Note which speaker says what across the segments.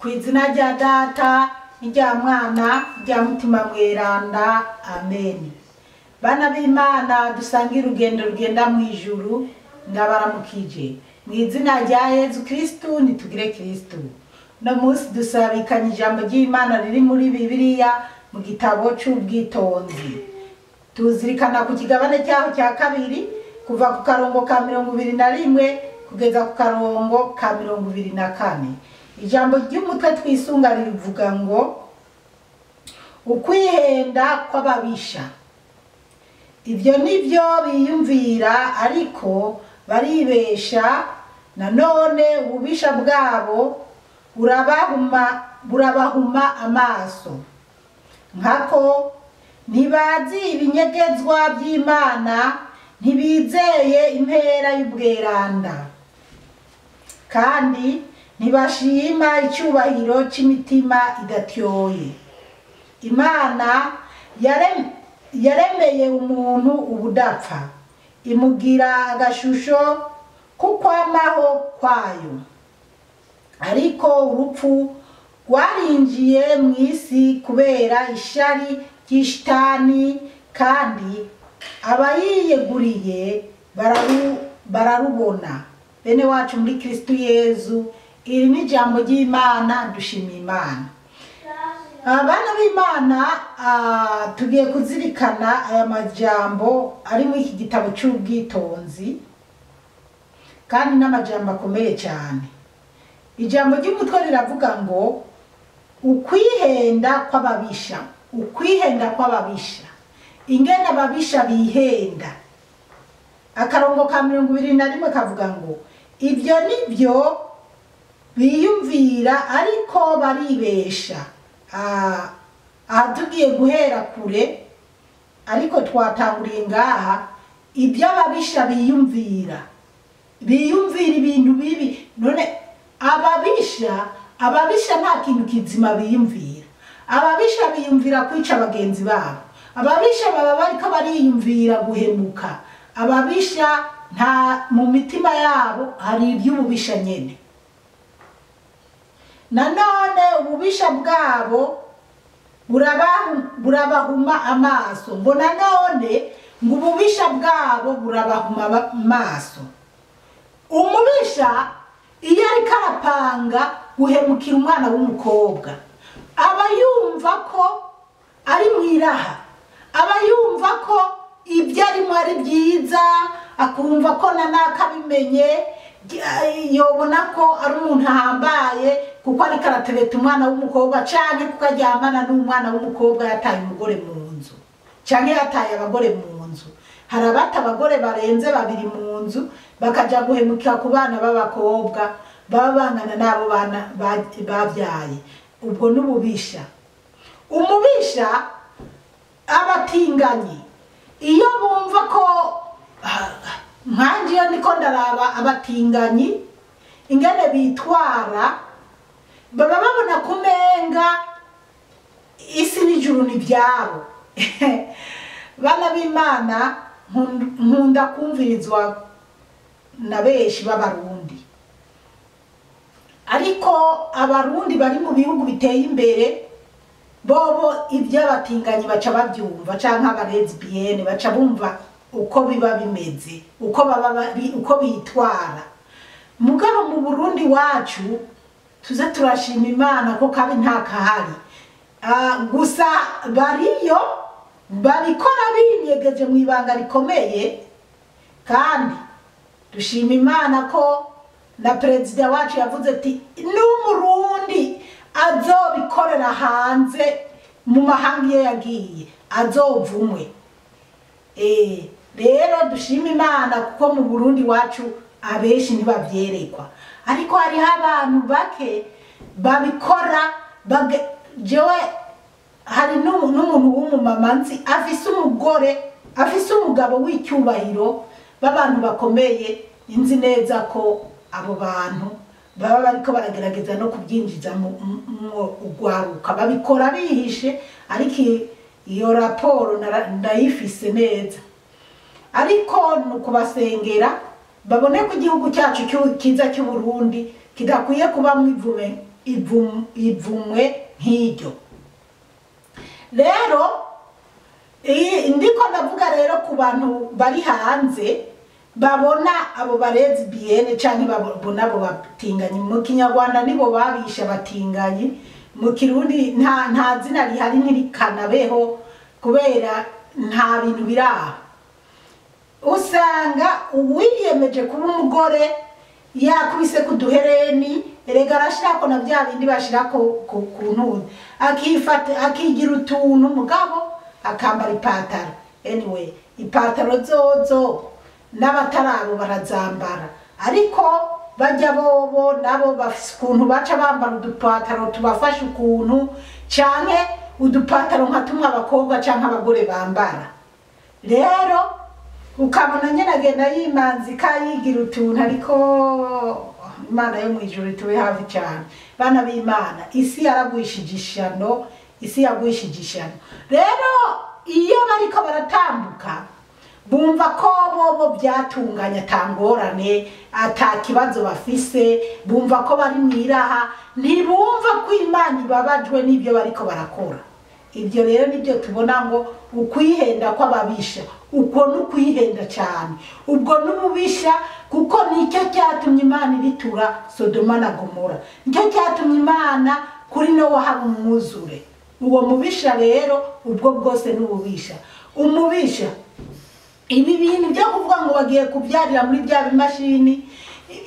Speaker 1: Kw'izina rya Data n'irya Mwana n'irya Mutima Mweranda, amen. Bana b'Imana dusangira urugendo rugenda mu ijuru, ndabaramukije mu izina rya Yezu Kristu, nitugire Kristu. No munsi dusabikanye ijambo ry'Imana riri muri Bibiliya mu gitabo c'ubwitonzi. Tuzirikana ku kigabane cyaho cya kabiri kuva ku karongo ka 21 kugeza ku karongo ka 24. Ijambo ry'umutwe twisunga rivuga ngo ukwihenda kw'ababisha. Ibyo nibyo biyumvira ariko baribesha, nanone ububisha bwabo burabahuma amaso. Nkako ntibazi ibinyegezwa by'Imana, ntibizeye impera y'ubweranda, kandi ntibashima icyubahiro c'imitima idatyoye. Imana yaremeye umuntu ubudapfa, imugira agashusho kukwamaho kwayo. Ariko urupfu rwarinjiye mu isi kubera ishari ry'ishitani, kandi abayiyeguriye bararubona. Bene wacu muri Kristu Yezu, iri ni ijambo ry'Imana, dushimiye Imana. Abana b'Imana, tugiye kuzirikana aya majambo ari muri iki gitabo c'ubwitonzi, kandi n'amajambo akomeye cyane. Ijambo ry'umutwe riravuga ngo ukwihenda kw'ababisha. Ukwihenda kw'ababisha, ingene ababisha bihenda. Akarongo ka 21 kavuga ngo ibyo nibyo biyumvira ariko baribesha. Tugiye guhera kure, ariko twatanguriye ngaha. Ibyo ababisha biyumvira ibintu bibi. None ababisha nta kintu kizima biyumvira. Ababisha biyumvira kwica bagenzi babo. Ababisha baba bariko bariyumvira guhemuka. Ababisha nta mu mitima yabo hari iby'ububisha nyene. Nanone ububisha bwabo burabahuma amaso. Ngo nanone ngo ububisha bwabo burabahuma amaso. Umubisha iyo ariko arapanga guhemukira umwana w'umukobwa, aba yumva ko ari mwiraha, aba yumva ko ibyo arimo ari byiza, akumva ko nanakabimenye, yobona ko ari umuntu ahambaye kuko ariko aratereta umwana w'umukobwa, canke kuko aryamana n'umwana w'umukobwa yataye umugore mu nzu, canke yataye abagore mu nzu. Hari abata abagore barenze 2 mu nzu bakaja guhemukira ku bana b'abakobwa baba bangana n'abo bana babyaye. Ubwo n'ububisha. Umubisha abatinganyi iyo bumva ko nkanje niko ndaraba abatinganyi ingene bitwara, baba babona kumenga isi n'ijuru ni byabo. Bana b'Imana, nkunda kumvirizwa na benshi b'abarundi, ariko abarundi bari mu bihugu biteye imbere bobo iby'abatinganyi baca babyumva, canke abarezbienne baca bumva uko biba bimeze, uko bitwara. Mugabo mu Burundi wacu tuze turashima Imana ko kabi nta kahari. Gusa bariyo babikora binyegeje mu ibanga rikomeye, kandi dushima Imana ko na perezida wacu yavuze ati n'umurundi azobikorera hanze mu mahanga iyo yagiye azovumwe. Rero dushima Imana kuko mu Burundi wacu abenshi ntibavyerekwa, ariko hari abantu bake babikora. Jewe hari n'umuntu w'umumama nzi afise umugore, afise umugabo w'icyubahiro, b'abantu bakomeye. Inzi neza ko abo bantu baba bariko baragerageza no kubyinjiza mu ugwaruka, babikora bihishe, ariko iyo raporo ndayifise neza. Ariko nukubasengera babone ko igihugu cyacu kiza cy'u Burundi kidakwiye kuba mwivume ivumwe nk'iryo. Rero ndiko ndavuga rero ku bantu bari hanze babona abo barezi biene canke babona abo batinganyi. Mu Kinyarwanda nibo babisha batinganyi, mu Kirundi nta zina rihari ntirikanabeho kubera nta bintu biraha. Usanga uwiyemeje kuba umugore yakubise kuduhereni, erega arashirako na bya bindi bashirako ku ntuzi, akigira utuntu mugabo akambara ipataro. Anyway, ipataro zozo n'abatarabo barazambara, ariko bajya bobo nabo bafise ukuntu baca bambara udupataro tubafasha ukuntu, canke udupataro nka tumwe abakobwa canke abagore bambara. Rero ukabona nyene agenda yimanzi kayigira utuntu, ariko Imana yo mwijuru tube hafi cyane. Bana b'Imana, isi yaragwishije ishano, isi yagwishije ishano. Rero iyo bariko baratambuka bumva ko bobo byatunganya tangorane, ata kibazo bafise, bumva ko bari mwiraha, ntibumva ko Imana ibabajwe n'ibyo bariko barakora. Ibyo rero nibyo tubona ngo ukwihenda kw'ababisha, uko n'ukwihenda cyane, ubwo n'ububisha, kuko nicyo cyatumye Imana iritura Sodoma na Gomora, nicyo cyatumye Imana kuri Nowa haba umwuzure. Uwo mubisha rero ubwo bwose n'ububisha. Umubisha, ibi bintu byo kuvuga ngo bagiye kubyarira muri bya bimashini,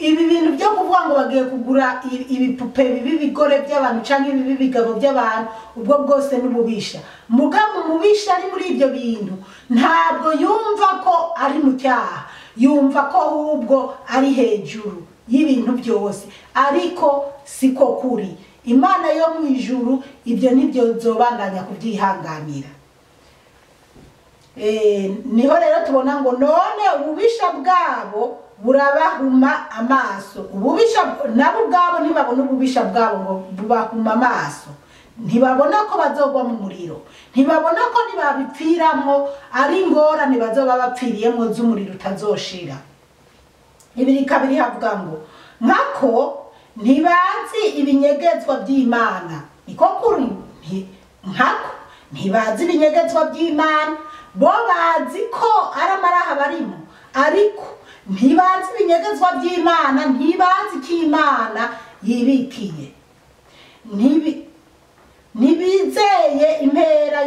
Speaker 1: ibi bintu byo kuvuga ngo bagiye kugura ibipupe bibi bigore by'abantu canke bibi bigabo by'abantu, ubwo bwose n'ububisha. Mugabo umubisha ari muri ibyo bintu ntabwo yumva ko ari mu cyaha, yumva ko ahubwo ari hejuru y'ibintu byose, ariko siko kuri. Imana yo mu ijuru ibyo nibyo zobandanya kubyihanganira. Niho rero tubona ngo none ububisha bwabo burabahuma amaso. Ububisha nabo bwabo ntibabona ububisha bwabo ngo bubahuma amaso, ntibabona ko bazogwa mu muriro, ntibabona ko nibabipfiramo ari ingorane bazoba bapfiriyemo z'umuriro utazoshira. Ibiri kabiri havuga ngo nkako ntibazi ibinyegezwa by'Imana. Niko kuri, nkako ntibazi ibinyegezwa by'Imana, bo bazi ko ari amaraha barimo, ariko ntibazi ibinyegezwa by'Imana, ntibazi ko Imana yibikiye, ntibizeye impera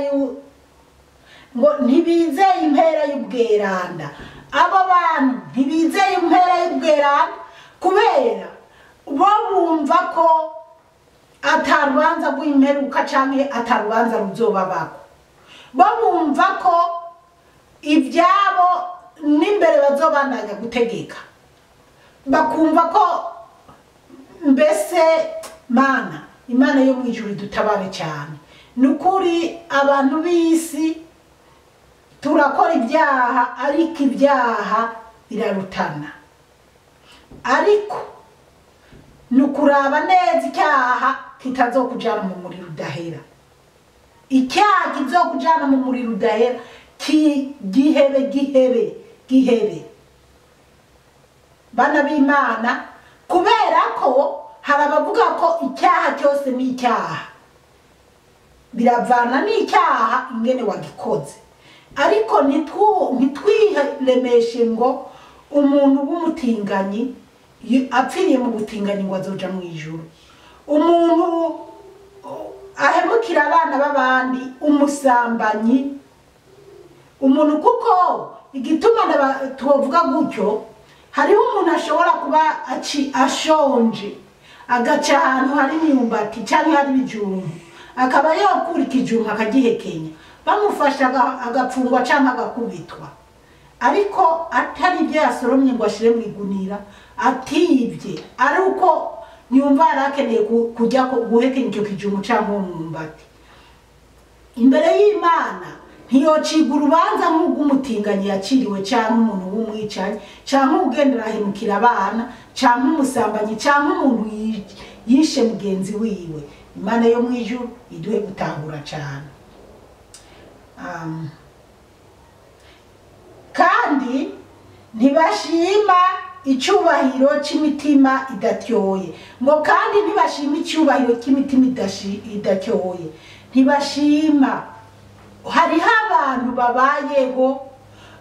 Speaker 1: y'ubweranda. Abo bantu ntibizeye impera y'ubweranda kubera bo bumva ko atarubanza rw'imperuka canke atarubanza ruzobabako. Bo bumva ko ibyabo n'imbere bazobandanya gutegeka, bakumva ko mbese Imana yo mu ijuru dutabare cyane. Nukuri abantu b'isi turakora ibyaha, ariko ibyaha birarutana, ariko nukuraba neza icyaha kitazokujana mu muriro udahera. Icyaha kizokujana mu muriro udahera, gihebe. Bana b'Imana, kubera ko hari abavuga ko icyaha cyose ni icyaha, biravana n'icyaha ingene wagikoze, ariko ntitwiremeshe ngo umuntu w'umutinganyi apfiriye mu butinganyi ngo azoja mu ijuru. Umuntu ahemukira abana b'abandi, umusambanyi, umuntu, kuko igituma tuvuga gutyo, hariho umuntu ashobora kuba ashonje agaca ahantu hari imyumbati cyangwa hari ibijumbu, akaba yakura ikijumbu akagihekenya, bamufasha agapfungwa cyangwa agakubitwa, ariko atari ibyo yasoromye ngo ashire mu igunira, atibye, ari uko yumva yarakeneye kujya guhekenya icyo kijumbu cyangwa umwumbati. Imbere y'Imana ntiyociga urubanza nk'ubw'umutinganyi yaciriwe, cyangwa umuntu w'umwicanyi, cyangwa ugendera ahemukira abana, cyangwa umusambanyi, cyangwa umuntu yishe mugenzi wiwe. Imana yo mu ijuru iduhe gutahura cyane. Kandi ntibashima icyubahiro cy'imitima idatyoye, ngo kandi ntibashima icyubahiro cy'imitima idatyoye, ntibashima. Hariho abantu babayeho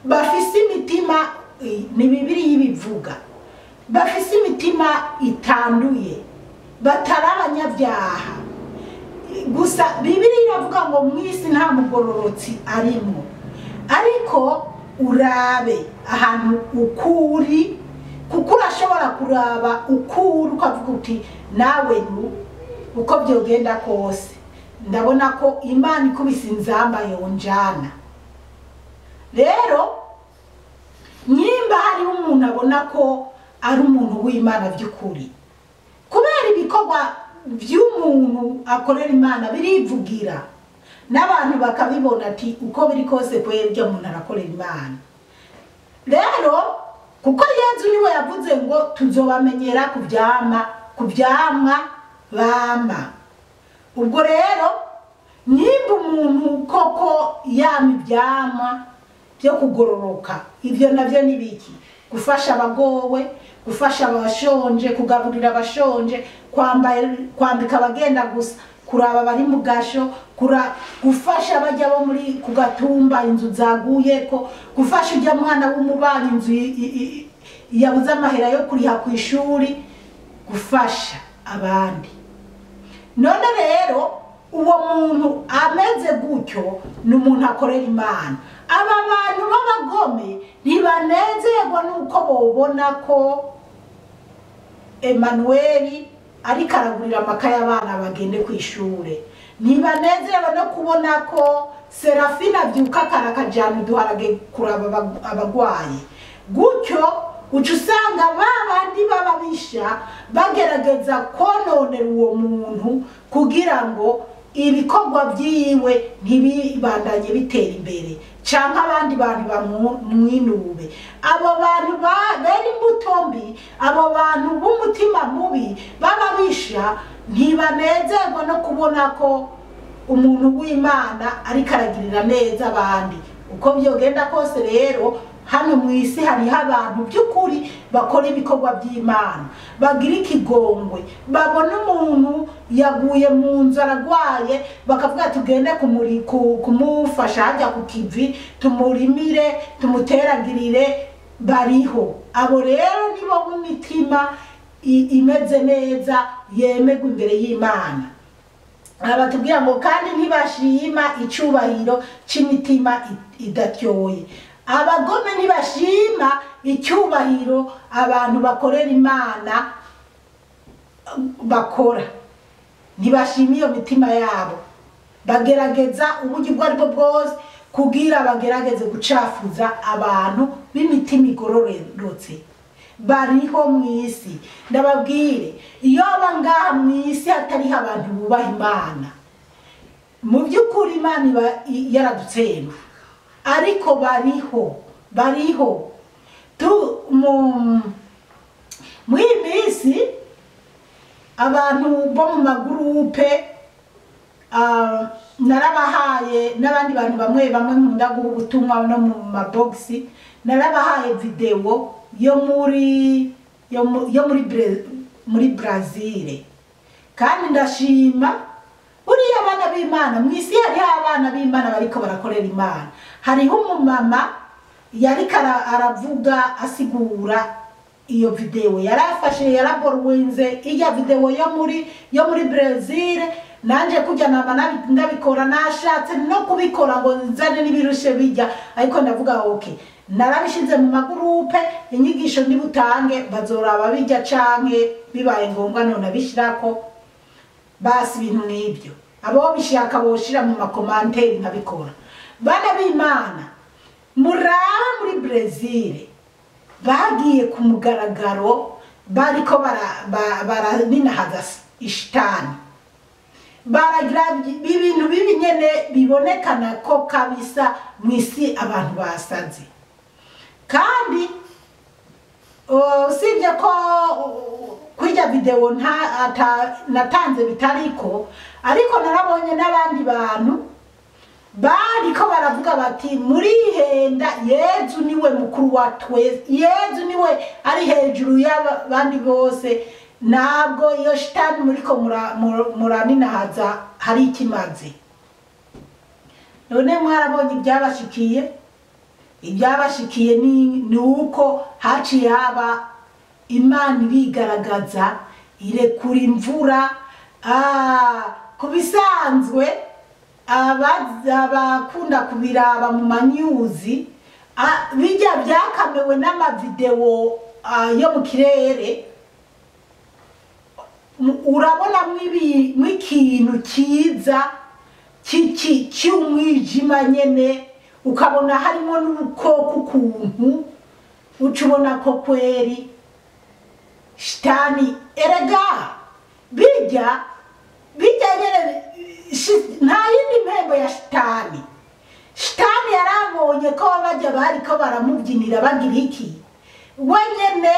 Speaker 1: bafise imitima, ni Bibiliya ibivuga, bafise imitima itanduye, batari abanyabyaha gusa. Bibiliya iravuga ngo mwisi nta mugororotsi arimo, ariko urabe ahantu ukuri, kuko urashobora kuraba ukuri ukavuga uti nawe uko byogenda kose ndabona ko Imana ikubise inzamba yonjana. Rero nyimba hari umuntu abona ko ari umuntu w'Imana by'ukuri, kubera ibikorwa by'umuntu akorera Imana birivugira, n'abantu bakabibona ati uko biri kose kwebwe umuntu arakorera Imana. Rero kuko Yesu niwe yavuze ngo tuzobamenyera kubyamwa bama. Ubwo rero nimba umuntu koko yama ibyamwa byo kugororoka, ibyo nabyo ni biki? Gufasha abagowe, gufasha abashonje, kugaburira abashonje, kwambika abagenda gusa, kuraba bari mu gasho, gufasha abajya bo muri kugatumba inzu zaguyeko, gufasha ujya mwana w'umubanyi inzu yabuze amahera yo kuriha ku ishuri, gufasha abandi. None rero uwo muntu ameze gutyo ni umuntu akorera Imana. Aba bantu b'abagome ntibanezerwa nuko bobona ko Emmanuel ariko aragurira amakaye abana bagende ku ishure, ntibanezerwa no kubona ko Serafina abyuka karakajana uduharage kuraba abagwaye. Gutyo uca usanga babandi bababisha bagerageza kononera uwo muntu kugira ngo ibikorwa byiwe ntibibandanye bitera imbere, canke abandi bantu bamwinube. Abo bantu bari imbuto mbi, abo bantu b'umutima mubi bababisha ntibanezerwa no kubona ko umuntu w'Imana ariko aragirira neza abandi. Uko byogenda kose rero hano mu isi hariho abantu by'ukuri bakora ibikorwa by'Imana, bagira ikigongwe, babona umuntu yaguye mu nzu aragwaye bakavuga tugende kumufasha hajya ku kivi, tumurimire, tumuteragirire. Bariho abo rero nibo b'imitima imeze neza yemegwa imbere y'Imana. Abatubwira ngo kandi ntibashima icyubahiro cy'imitima idatyoye. Abagome ntibashima icyubahiro abantu bakorera Imana bakora, ntibashima iyo mitima yabo, bagerageza uburyo ubwo aribwo bwose kugira bagerageze gucafuza abantu b'imitima igororotse. Bariho mu isi, ndababwire iyo bangaha mu isi hatariho abantu bubaha Imana, mu by'ukuri Imana iba yaradutsemba, ariko bariho mu iyi minsi abantu bo mu magurupe narabahaye n'abandi bantu bamwe nkunda guha ubutumwa no mu mabogisi, narabahaye video yo muri Brazil, kandi ndashima buriya abana b'Imana mu isi hariho abana b'Imana bariko barakorera Imana. Hariho umumama yariko aravuga asigura iyo video, yarafashe yaraborwenze iya video yo muri Brazil. Nanje kujya nama ndabikora, nashatse no kubikora ngo nzane n'ibirushe bijya, ariko ndavuga okay, narabishize mu magurupe, inyigisho ndibutange bazoraba bijya canke bibaye ngombwa none abishirako basi ibintu n'ibyo. Abo bishaka boshira mu makomanteri nkabikora. Bana b'Imana muraba muri Brazil bagiye ku mugaragaro bariko baraninahaza ishitani, baragira ibintu bibi nyene bibonekana ko kabisa mu isi abantu basaze. Kandi usibye ko kujya video natanze bitariko, ariko narabonye n'abandi bantu bariko baravuga bati murihenda, Yezu niwe mukuru wa twese, Yezu niwe ari hejuru y'abandi bose, ntabwo iyo shitani muriko muraninahaza hari ikimaze. None mwarabonye ibyabashikiye ni uko haciye haba Imana irigaragaza irekura imvura. Ku bisanzwe abakunda kubiraba mu manyuzi bijya byakamewe n'amavideo yo mu kirere, urabona mw'ikintu cyiza cy'umwijima nyene, ukabona harimo n'ubukoko ukuntu ucubona ko kweri shitani erega bijya nyene nta yindi mpembo ya shitani. Shitani yarabonye ko bajya bariko baramubyinira bagira iki, we nyene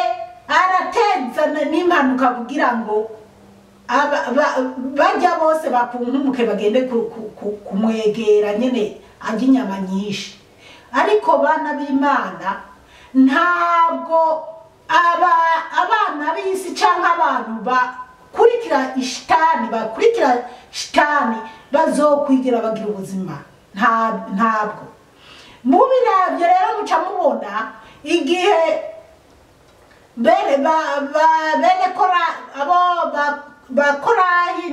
Speaker 1: arateza n'impanuka kugira ngo bajya bose bakunkumuke bagende kumwegera nyene ajya inyama nyinshi. Ariko bana b'Imana, ntabwo abana b'isi canke abantu bakurikira shitani bazokwigira bagira ubuzima, ntabwo. Mubiravye rero muca mubona igihe bene bakorayi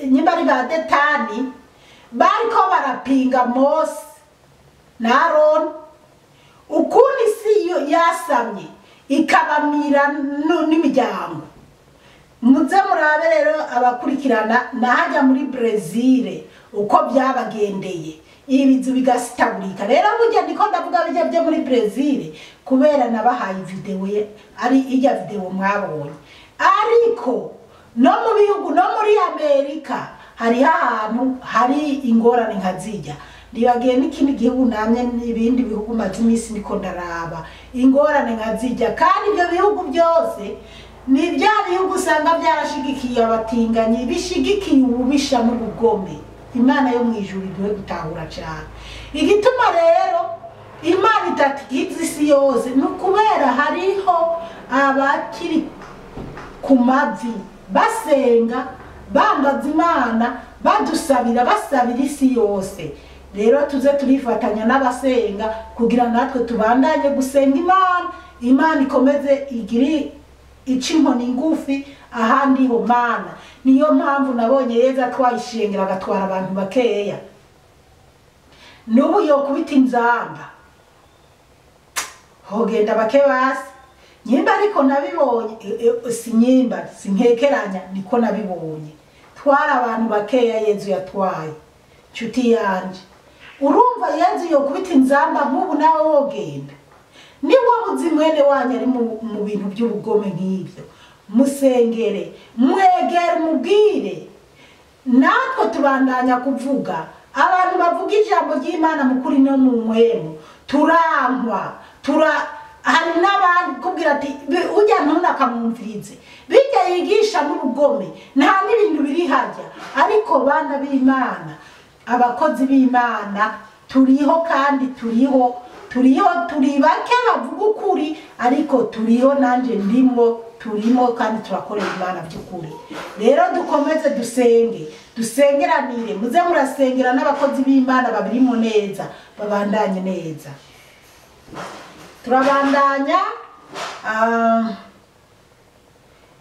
Speaker 1: nyibari ba Detani bariko barapinga Mose na Aroni, ukundi isi yasamye ikabamira n'imiryango. Muze murabe rero abakurikirana nahajya muri Brazil uko byabagendeye, ibizu bigasitaburika. Rero burya ndiko ndavuga bijya byo muri Brazil kubera nabahaye video ari ijya video mwabonye. Ariko no mu bihugu no muri Amerika hari ahantu hari ingorane nkazijya. Ndibagiye n'ikindi gihugu namye n'ibindi bihugu maze imisi niko ndaraba ingorane nkazijya, kandi ibyo bihugu byose ni bya bihugu usanga byarashigikiye abatinganyi, bishigikiye ububisha n'ubugome. Imana yo mwijuru iduhe gutahura cyane. Igituma rero Imana itatigize isi yose nukubera hariho abakiri ku mavi basenga bambaza Imana, badusabira basabira isi yose. Rero tuze turifatanya n'abasenga kugira natwe tubandanye gusenga Imana ikomeze igiri inkoni ngufi ahandi ho Mana. Niyo mpamvu nabonye Yezu twayishengera agatwara abantu bakeya. Nubu yo kubita inzamba hogenda bake basi nyimba, ariko nabibonye sinyimba sinkekeranya niko nabibonye. Twara abantu bakeya Yezu yatwaye. Nshuti yanje, urumva Yezu yo kubita inzamba nk'ubu nawe wogenda? Ni wabuzi mwene wanyu ari mu bintu by'ubugome nk'ibyo, musengere, mwegere, mubwire. Natwe tubandanya kuvuga, abantu bavuga ijambo ry'Imana mukuri no mu mwemu turankwa, hari n'abandi kubwira ati ujya ntunakamwumvirize, bijya yigisha n'ubugome, nta n'ibintu biri hajya. Ariko bana b'Imana, abakozi b'Imana turiho, kandi turiho turi bake bavuga ukuri, ariko turiho, nanje ndimo, turimo, kandi turakorera Imana by'ukuri. Rero dukomeze dusengeranire, muze murasengera n'abakozi b'Imana babirimo neza, babandanye neza. Turabandanya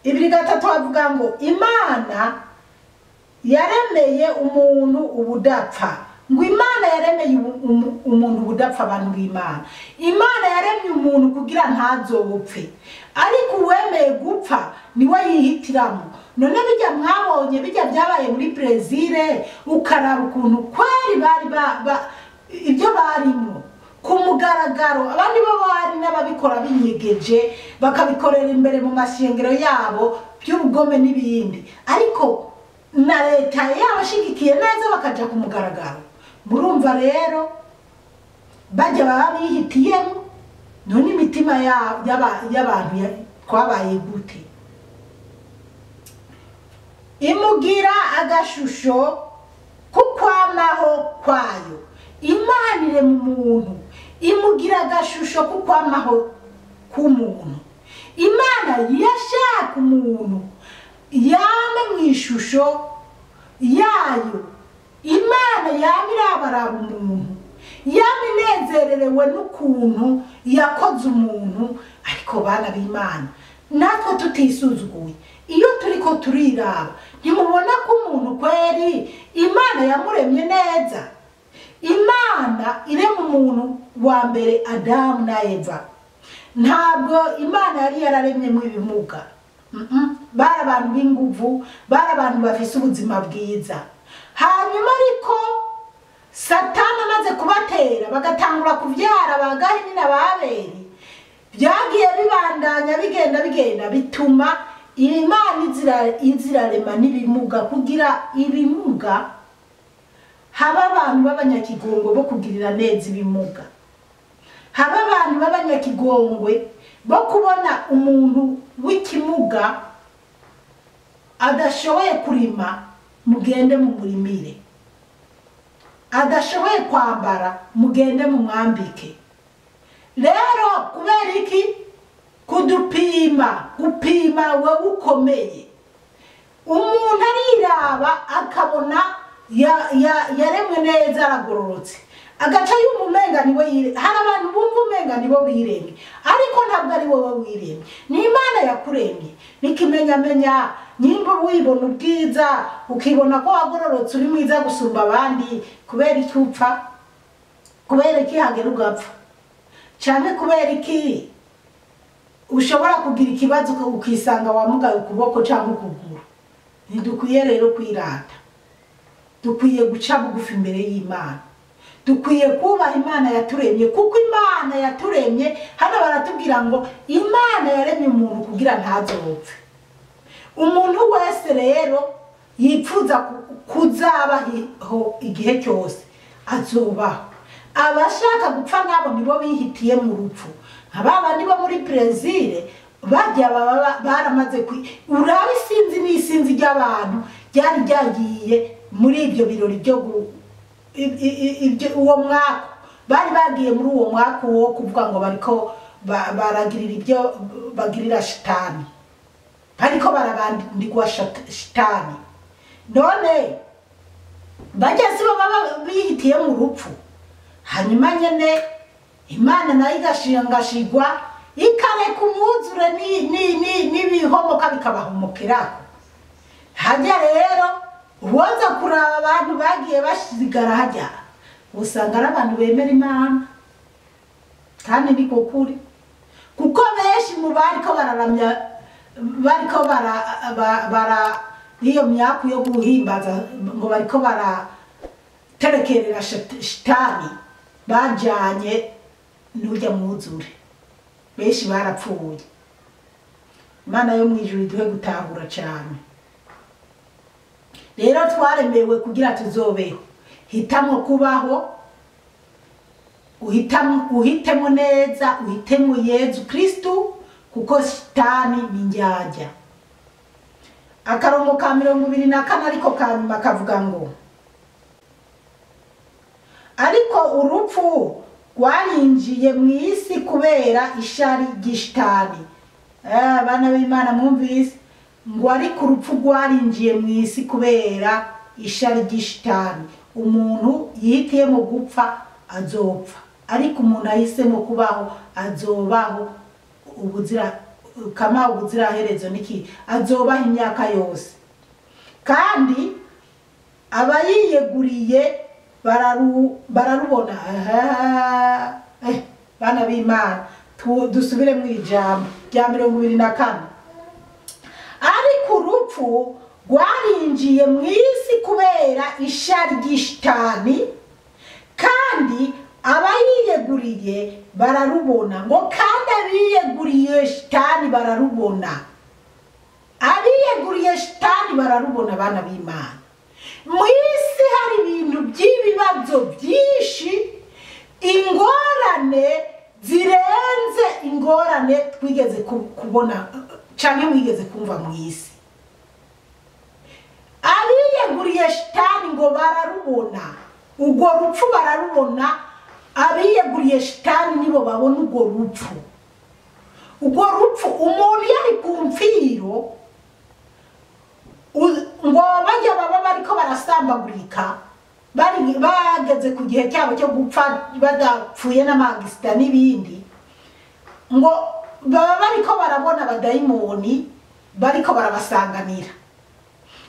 Speaker 1: ibiri gatatu bavuga ngo Imana yaremeye umuntu ubudapfa. Ngo Imana yaremeye umuntu ubudapfa. Abantu b'Imana, Imana yaremye umuntu kugira ntazobupfe, ariko uwemeye gupfa niwe yihitiramo. None bijya mwabonye bijya byabaye muri Brazil, ukaraba ukuntu kweri bari ibyo barimo ku mugaragaro. Abandi bo bari n'ababikora binyegeje, bakabikorera imbere mu mashengero yabo by'ubugome n'ibindi, ariko na leta yabashigikiye neza bakaja ku mugaragaro. Murumva rero bajya baba bihitiyemo. None imitima y'abantu twabaye gute? Imugira agashusho kukwamaho kwayo. Imana irema umuntu imugira agashusho kukwamaho k'umuntu. Imana yashaka umuntu yama mu ishusho yayo. Imana yama irabaraba umuntu, yama inezererewe n'ukuntu yakoze umuntu. Ariko bana b'Imana, natwe tutisuzuguye, iyo turiko turiraba, ntimubona ko umuntu kweri Imana yamuremye neza? Imana irema umuntu wa mbere Adamu na Eva. Ntabwo Imana yari yararemyemo ibimuga. Bari abantu b'inguvu, bari abantu bafise ubuzima bwiza. Hanyuma ariko Satani amaze kubatera bagatangura kuvyara ba Gahini na Abeli, byagiye bibandanya bigenda bituma Imana izirarema n'ibimuga, kugira ibimuga haba abantu b'abanyakigongwe bo kugirira neza ibimuga, haba abantu b'abanyakigongwe bo kubona umuntu w'ikimuga adashoboye kurima, mugende mu murimire, adashoboye kwambara, mugende mu mwambike. Rero kubera iki? Gupima we ukomeye. Umuntu ariraba akabona yaremwe neza, aragororotse, agaca y'umumenga niwe yire. Hari abantu bumva umenga nibo biremye, ariko ntabwo ari wowe wiremye, ni Imana yakuremye. Nikimenyamenya nimba wibona ubwiza, ukibona ko wagororotse uri mwiza gusumba abandi, kubera iki upfa? Kubera iki hagera ugapfa? Cyane kubera iki ushobora kugira ikibazo ukisanga wamugaye ukuboko cyangwa ukuguru? Ntidukwiye rero kwirata, dukwiye guca bugufi imbere y'Imana, dukwiye kubaha Imana yaturemye, kuko Imana yaturemye. Hano baratubwira ngo Imana yaremye umuntu kugira ntazopfe. Umuntu wese rero yipfuza kuzabaho igihe cyose azobaho. Abashaka gupfa nabo nibo bihitiye mu rupfu. Nk'ababa nibo muri Brazil bajya baramaze uraba isinzi ry'abantu ryari ryagiye muri ibyo birori byo uwo mwaka. Bari bagiye muri uwo mwaka wo kuvuga ngo bariko baragirira ibyo bagirira shitani, ariko barabandigwa shitani. None bajya sibo baba bihitiye mu rupfu. Hanyuma nyene Imana nayo igashingashigwa ikareka umwuzure n'ibihomoka bikabahomokeraho. Hajya rero uwoza kuraba abantu bagiye basigara hajya, usanga ari abantu bemera Imana, kandi niko kuri. Kuko benshi mu bariko bararamya, bariko bara iyo myaku yo guhimbaza ngo bariko baraterekerera shitani, bajanye n'ujya mwuzure. Benshi barapfuye. Imana yo mwijuru iduhe gutahura cyane. Rero twaremewe kugira tuzobeho. Hitamo kubaho, uhitemo neza, uhitemo Yesu Kristo, kuko shitani ni njyajya. Akarongo ka 24 ariko kanyuma kavuga ngo ariko urupfu rwarinjiye mu isi kubera ishari ry'ishitani. Bana b'Imana mwumvise ngo ariko urupfu rwarinjiye mu isi kubera ishari ry'ishitani. Umuntu yihitiyemo gupfa azopfa, ariko umuntu ahisemo kubaho azobaho ubuzira herezo. Niki? Azobaho imyaka yose. Kandi abayiyeguriye bararubona. Bana b'Imana, dusubire mu ijambo rya 24. Ariko urupfu rwarinjiye mu isi kubera ishari ry'ishitani, kandi abayiyeguriye bararubona. Ngo kandi abiyeguriye shitani bararubona. Abiyeguriye shitani bararubona. Bana b'Imana, mu isi hari ibintu by'ibibazo byinshi, ingorane zirenze ingorane twigeze kubona cyane mwigeze kumva mu isi. Abiyeguriye abiyeguriye shitani ngo bararubona, urwo rupfu bararubona. Abiyeguriye shitani nibo babona urwo rupfu. Urwo rupfu umuntu yari ku mfiro ngo bajya baba bariko barasambagurika, bageze ku gihe cyabo cyo gupfa badapfuye n'amagisita n'ibindi, ngo baba bariko barabona abadayimoni bariko barabasanganira.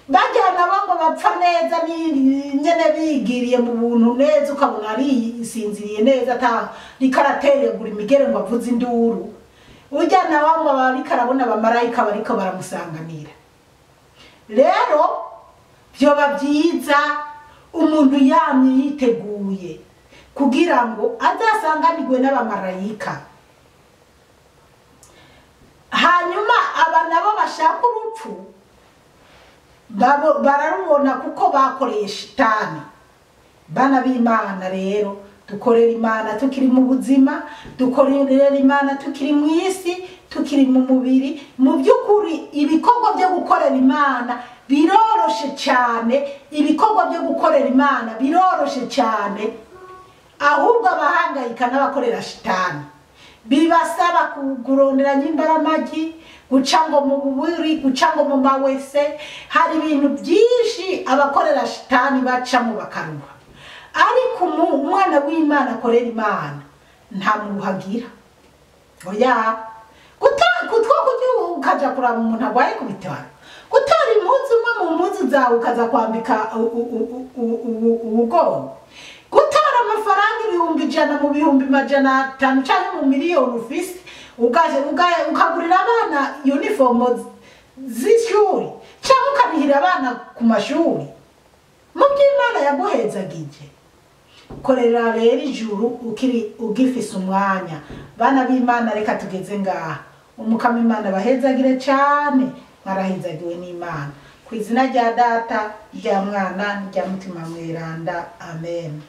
Speaker 1: Bajyana ngo bapfa neza nyene bigiriye mu buntu neza, ukabona ari isinziriye neza rikarateregura imigere ngo avuze induru. Ujyana ngo bariko arabona abamarayika bariko baramusanganira. Rero byoba byiza umuntu yamye yiteguye kugira ngo azasanganirwe n'abamarayika. Hanyuma aba nabo bashaka urupfu bararubona kuko bakoreye shitani. Bana b'Imana rero dukorera Imana tukiri mu buzima, dukorera Imana tukiri mu isi, tukiri mu mubiri. Mu by'ukuri ibikorwa byo gukorera Imana biroroshe cyane, ibikorwa byo gukorera Imana biroroshe cyane, ahubwo abahangayika n'abakorera shitani bibasaba kuronderanya imbaramagi, guca ngo mu buburi, guca ngo mu mawese. Hari ibintu byinshi abakorera shitani bacamo bakaruha, ariko umwana w'Imana akorera Imana nta muruhagira. Oya, kutwa ukaja kuraba umuntu agwaye ku bitaro, gutora impuzu umwe mu mpuzu zawe ukaza kwambika ubugongo, gutora amafaranga 100 mu 500 cyangwa mu miliyoni ufise ukagurira abana uniform z'ishuri cyangwa ukarihira abana ku mashuri. Mu by'Imana yaguhezagije, korera rero ijuru ugifise umwanya. Bana b'Imana reka tugeze ngaha, umukama Imana bahezagire cyane, mwarahezagiwe n'Imana. Ku izina rya Data, rya Mwana, rya Mutima Mweranda, amen.